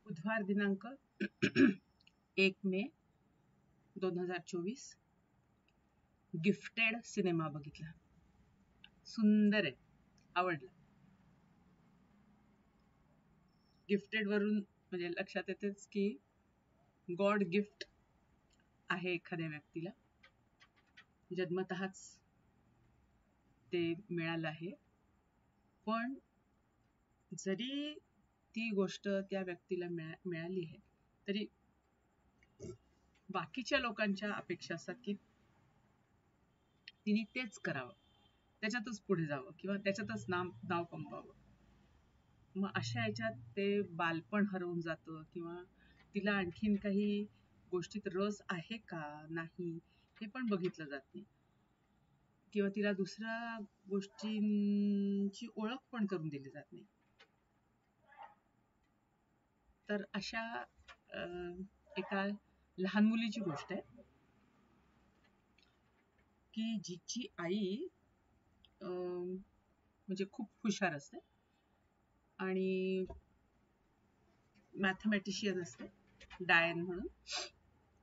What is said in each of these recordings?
बुधवार दिनांक 1 मे 2024 gifted cinema बघितला. सुंदर आहे, आवडला. गिफ्टेड वरून म्हणजे लक्षात येतेच की गॉड गिफ्ट आहे एखाद्या व्यक्तीला, जन्मतःच ते मिळालं आहे. पण जरी ती गोष्ट त्या व्यक्तीला मिळाली आहे तरी बाकीच्या लोकांच्या अपेक्षा असतात की तिने तेच करावं, त्याच्यातच पुढे जावं किंवा त्याच्यातच नाव कमवावं. मग अशा ह्याच्यात ते बालपण हरवून जातं किंवा तिला आणखीन काही गोष्टीत रस आहे का नाही हे पण बघितलं जात नाही किंवा तिला दुसऱ्या गोष्टींची ओळख पण करून दिली जात नाही. तर अशा एका लहान मुलीची गोष्ट आहे की जिची आई म्हणजे खूप हुशार असते आणि मॅथमॅटिशियन असते, डायन म्हणून,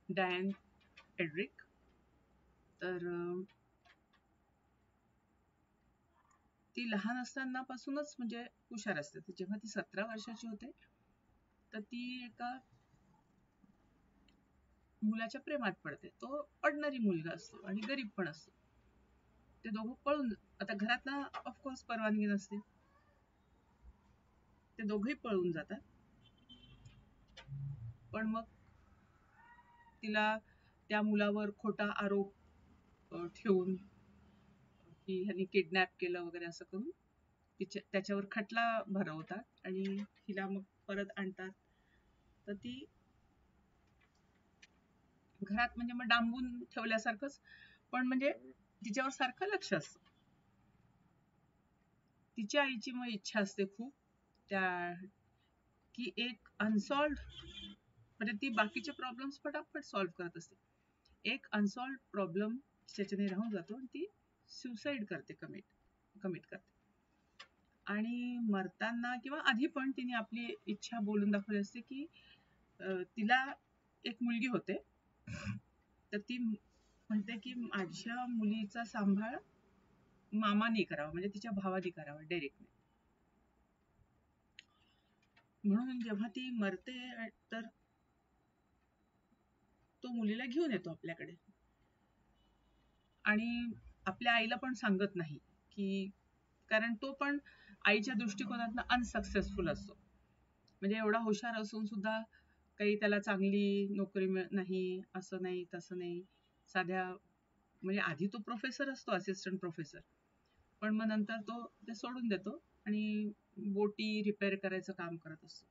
डायन एड्रिक. तर ती लहान असताना पासूनच म्हणजे हुशार असते. जेव्हा ती 17 वर्षाची होते तर ती एका मुलाच्या प्रेमात पडते. तो ऑर्डिनरी मुलगा असतो आणि गरीब पण असतो. ते दोघं पळून, आता घरात ना ऑफकोर्स परवानगी नसते, ते दोघंही पळून जातात. पण मग तिला त्या मुलावर खोटा आरोप ठेवून की ह्यांनी किडनॅप केलं वगैरे असं करून त्याच्यावर खटला भरवतात आणि हिला मग परत आणतात. तर ती घरात म्हणजे मग डांबून ठेवल्यासारखंच, पण म्हणजे तिच्यावर सारखं लक्ष असतं. तिच्या आईची मग इच्छा असते खूप त्या की एक अनसॉल्व्ड, म्हणजे ती बाकीचे प्रॉब्लेम्स पटापट सॉल्व्ह करत असते. एक अनसॉल्व्ड प्रॉब्लेम त्याच्याने राहून जातो आणि ती सुसाईड करते, कमिट करते. आणि मरताना किंवा आधी पण तिने आपली इच्छा बोलून दाखवली असते की तिला एक मुलगी होते, तर ती म्हणते की माझ्या मुलीचा सांभाळ मामाने करावा, म्हणजे तिच्या भावाने करावा, डेरेकने. म्हणून जेव्हा ती मरते तर तो मुलीला घेऊन येतो आपल्याकडे आणि आपल्या आईला पण सांगत नाही की, कारण तो पण आईच्या दृष्टिकोनातून अनसक्सेसफुल असतो. म्हणजे एवढा हुशार असून सुद्धा काही त्याला चांगली नोकरी नाही, असं नाही तसं नाही. साध्या म्हणजे आधी तो प्रोफेसर असतो, असिस्टंट प्रोफेसर, पण मग नंतर तो ते सोडून देतो आणि बोटी रिपेअर करायचं काम करत असतो.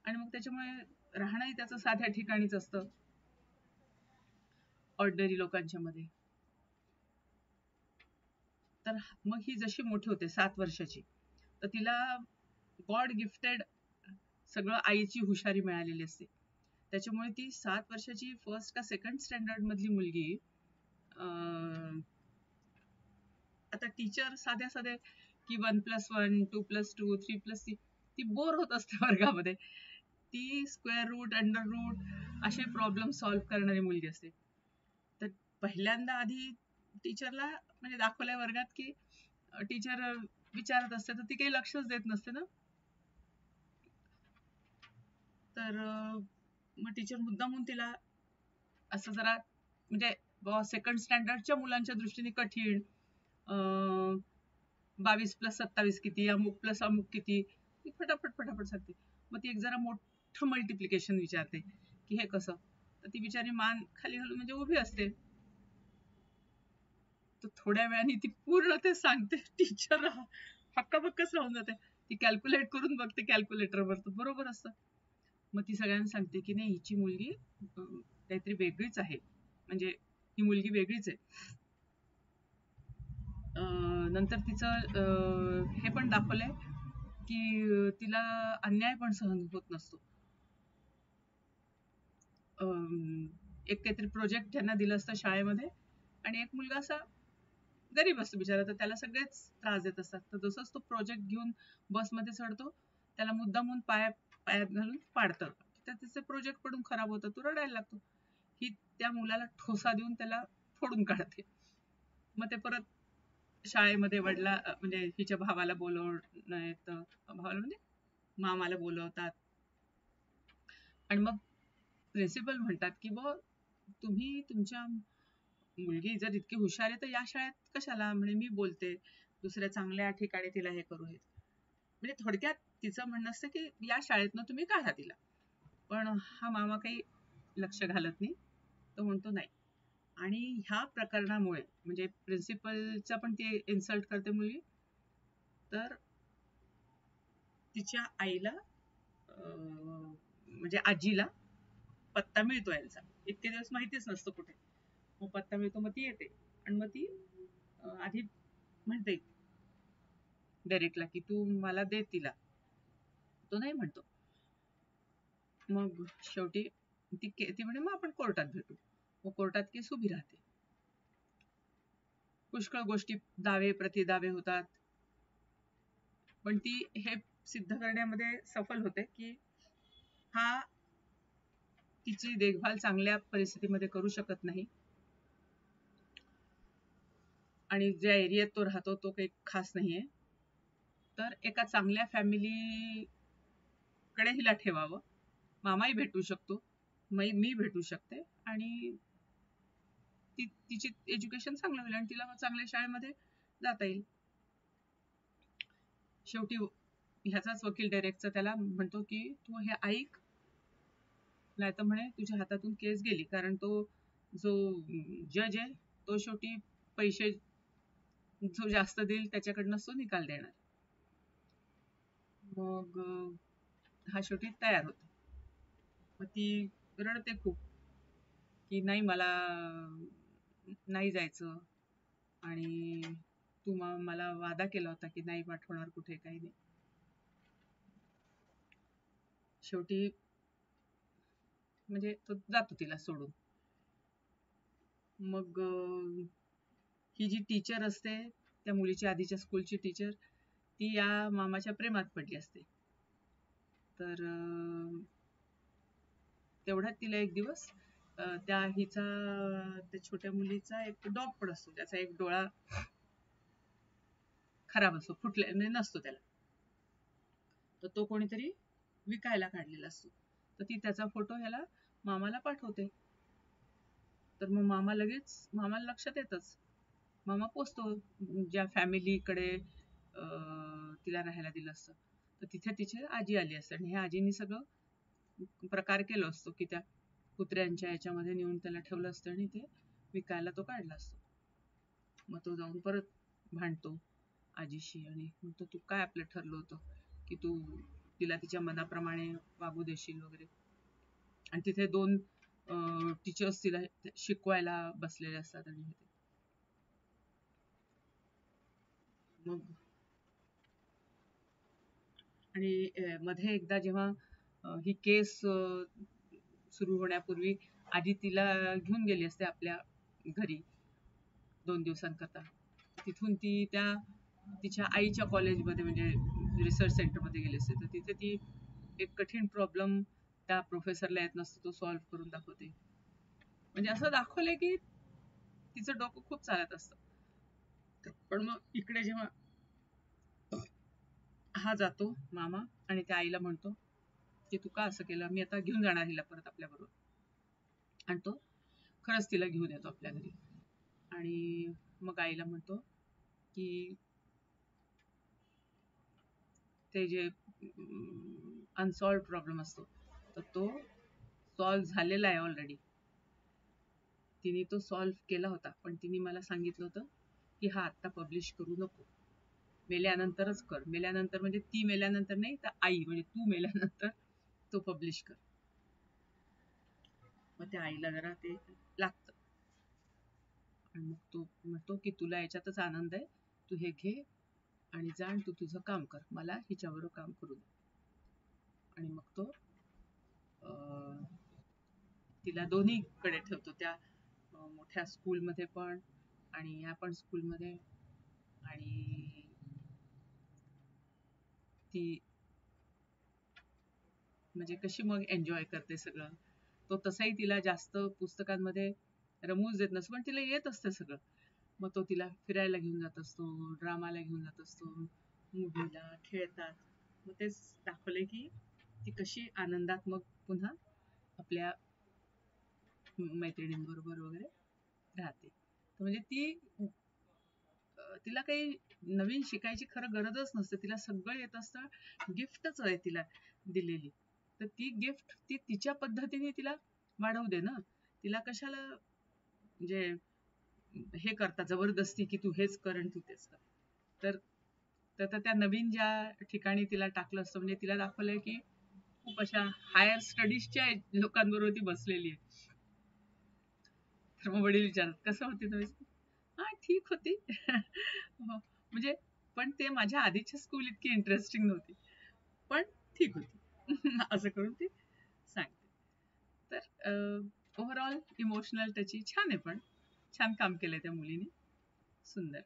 आणि मग त्याच्यामुळे राहणंही त्याचं साध्या ठिकाणीच असतं, ऑर्डिनरी लोकांच्या मध्ये. तर मग ही जशी मोठी होते 7 वर्षाची, तर तिला गॉड गिफ्टेड सगळं आईची हुशारी मिळालेली असते. त्याच्यामुळे ती 7 वर्षाची फर्स्ट का सेकंड स्टँडर्ड मधली मुलगी आता टीचर साधे की 1+1, 2+2, 3+3, ती बोर होत असते वर्गामध्ये. ती स्क्वेअर रूट, अंडर रूट असे प्रॉब्लेम सॉल्व्ह करणारी मुलगी असते. तर पहिल्यांदा आधी टीचरला म्हणजे दाखवल्या वर्गात की टीचर विचारत असते तर ती काही लक्षच देत नसते ना. तर मग टीचर मुद्दामून तिला असं जरा म्हणजे सेकंड स्टँडर्डच्या मुलांच्या दृष्टीने कठीण, 22+27 किती, अमुक+अमुक किती, ती फटाफट सांगते. मग ती एक जरा मोठं मल्टिप्लिकेशन विचारते की हे कसं, तर ती बिचारी मान खाली घालून म्हणजे उभी असते. तर थोड्या वेळाने ती पूर्ण ते सांगते. टीचर हक्काबक्काच राहून जाते. ती कॅल्क्युलेट करून बघते कॅल्क्युलेटरवर, तर बरोबर असतं. मग ती सगळ्यांना सांगते की नाही, हिची मुलगी काहीतरी वेगळीच आहे, म्हणजे ही मुलगी वेगळीच आहे. नंतर तिचं हे पण दाखवलंय की तिला अन्याय पण सहन होत नसतो. एक काहीतरी प्रोजेक्ट त्यांना दिलं असतं शाळेमध्ये आणि एक मुलगा असा गरीब असतो बिचारा, तर त्याला सगळेच त्रास देत असतात. तर जसंच तो प्रोजेक्ट घेऊन बसमध्ये चढतो, त्याला मुद्दामून पायात घालून पाडतं. तर त्याचे प्रोजेक्ट पडून खराब होतं, तो रडायला लागतो. ही त्या मुलाला ठोसा देऊन त्याला फोडून काढते. मग ते परत शाळेमध्ये म्हणजे हिच्या भावाला बोलवणं येतं, भावाला म्हणजे मामाला बोलवतात. आणि मग प्रिन्सिपल म्हणतात की तुम्ही तुमच्या मुलगी जर इतकी हुशार आहे तर या शाळेत कशाला, म्हणे मी बोलते दुसऱ्या चांगल्या ठिकाणी तिला हे करू. म्हणजे थोडक्यात तिचं म्हणणं असतं की या शाळेतनं तुम्ही काढा तिला. पण हा मामा काही लक्ष घालत नाही. तो म्हणतो नाही. आणि ह्या प्रकरणामुळे म्हणजे प्रिन्सिपलचा पण ती इन्सल्ट करते मुलगी, तर तिच्या आईला म्हणजे आजीला पत्ता मिळतो यांचा. इतके दिवस माहितीच नसतं कुठे. मग पत्ता मिळतो, मग ती येते आणि मग ती आधी म्हणते डेरेकला की तू मला दे तिला. तो नाही म्हणतो. मग शेवटी ती म्हणे मग आपण कोर्टात भेटू. मग कोर्टात केस उभी राहते. पुष्कळ गोष्टी दावे प्रतिदावे होतात. पण ती हे सिद्ध करण्यामध्ये सफल होते की हा तिची देखभाल चांगल्या परिस्थितीमध्ये करू शकत नाही. आणि ज्या एरियात तो राहतो तो काही खास नाहीये. तर एका चांगल्या फॅमिलीकडे हिला ठेवावं. मामाही भेटू शकतो, मी भेटू शकते आणि तिची एज्युकेशन चांगलं होईल आणि तिला चांगल्या शाळेमध्ये जाता येईल. शेवटी ह्याचाच वकील डायरेक्टचा त्याला म्हणतो की तू हे ऐक, नाही तर म्हणे तुझ्या हातातून केस गेली. कारण तो जो जज आहे तो शेवटी पैसे जो जास्त देईल त्याच्याकडनं तो निकाल देणार. मग हा शेवटी तयार होतो. मग ती रडते खूप की नाही मला नाही जायचं आणि तू मला वादा केला होता की नाही पाठवणार कुठे, काही नाही. शेवटी म्हणजे तो जातो तिला सोडून. मग ही जी टीचर असते त्या मुलीची आधीच्या स्कूलची टीचर, ती या मामाच्या प्रेमात पडली असते. तर तेवढ्यात तिला एक दिवस त्या छोट्या मुलीचा एक डॉग पण असतो, त्याचा एक डोळा खराब असतो, म्हणजे नसतो त्याला. तर तो कोणीतरी विकायला काढलेला असतो. तर ती त्याचा फोटो ह्याला मामाला पाठवते. तर मग मामाला लक्षात येतच. मामा पोचतो ज्या फॅमिलीकडे तिला राहायला दिलं असतं. तर तिथे तिची आजी आली असते आणि ह्या आजीनी सगळं प्रकार केला असतो की त्या कुत्र्यांच्या याच्यामध्ये नेऊन त्याला ठेवलं असतं आणि ते विकायला तो काढला असतो. मग तो जाऊन परत भांडतो आजीशी आणि म्हणतो तू काय आपलं ठरलं होतं की तू तिला तिच्या मनाप्रमाणे वागू देशील वगैरे. आणि तिथे 2 टीचर्स तिला शिकवायला बसलेले असतात आणि मग आणि मध्ये एकदा जेव्हा ही केस सुरू होण्यापूर्वी आधी तिला घेऊन गेली असते आपल्या घरी 2 दिवसांकरता. तिथून ती तिच्या आईच्या कॉलेजमध्ये म्हणजे रिसर्च सेंटरमध्ये गेली असते. तर तिथे ती एक कठीण प्रॉब्लेम त्या प्रोफेसरला येत नसतो, तो सॉल्व्ह करून दाखवते. म्हणजे असं दाखवलंय की तिचं डोकं खूप चालत असतं. पण मग इकडे जेव्हा हा जातो मामा आणि त्या आईला म्हणतो की तू का असं केलं, मी आता घेऊन जाणार हिला परत आपल्याबरोबर. आणि तो खरंच तिला घेऊन येतो आपल्या घरी. आणि मग आईला म्हणतो की ते जे अनसॉल्व्ड प्रॉब्लेम असतो तर तो सॉल्व्ह झालेला आहे ऑलरेडी. तिने तो सॉल्व्ह केला होता, पण तिने मला सांगितलं होतं की हा आत्ता पब्लिश करू नको, मेल्यानंतरच कर. मेल्यानंतर म्हणजे ती मेल्यानंतर नाही, तर आई म्हणजे तू मेल्यानंतर तो पब्लिश कर. मग त्या आईला जरा ते लागतं आणि मग तो म्हणतो की तुला याच्यातच आनंद आहे, तू हे घे आणि जा आणि तू तुझं काम कर, मला हिच्याबरोबर काम करू दे. आणि मग तो तिला दोन्हीकडे ठेवतो, त्या मोठ्या स्कूलमध्ये पण आणि ह्या पण स्कूलमध्ये. आणि ती म्हणजे कशी मग एन्जॉय करते सगळं. तो तसाही तिला जास्त पुस्तकांमध्ये रमूच देत नसतो, पण तिला येत असतं सगळं. मग तो तिला फिरायला घेऊन जात असतो, ड्रामाला घेऊन जात असतो, मूव्हीला, खेळतात. मग तेच दाखवलंय की ती कशी आनंदात मग पुन्हा आपल्या मैत्रिणींबरोबर वगैरे राहते. तर म्हणजे ती तिला काही नवीन शिकायची खरं गरजच नसते. तिला सगळं येत असतं. गिफ्टच आहे तिला दिलेली. तर ती गिफ्ट ती तिच्या पद्धतीने तिला वाढवू दे ना. तिला कशाला म्हणजे हे करता जबरदस्ती की तू हेच कर आणि तू तेच कर. तर तर त्या नवीन ज्या ठिकाणी तिला टाकलं असतं म्हणजे तिला दाखवलंय की खूप अशा हायर स्टडीजच्या लोकांबरोबर ती बसलेली आहे. तर मग वडील विचारतात, "कसं होती तुम्ही?" "हां, ठीक होती." हो, म्हणजे पण ते माझ्या आधीची स्कूल इतकी इंटरेस्टिंग नव्हती. पण ठीक होती. असं करून ती सांगते. तर ओव्हरऑल इमोशनल त्याची छान आहे पण. छान काम केलंय त्या मुलीने. सुंदर.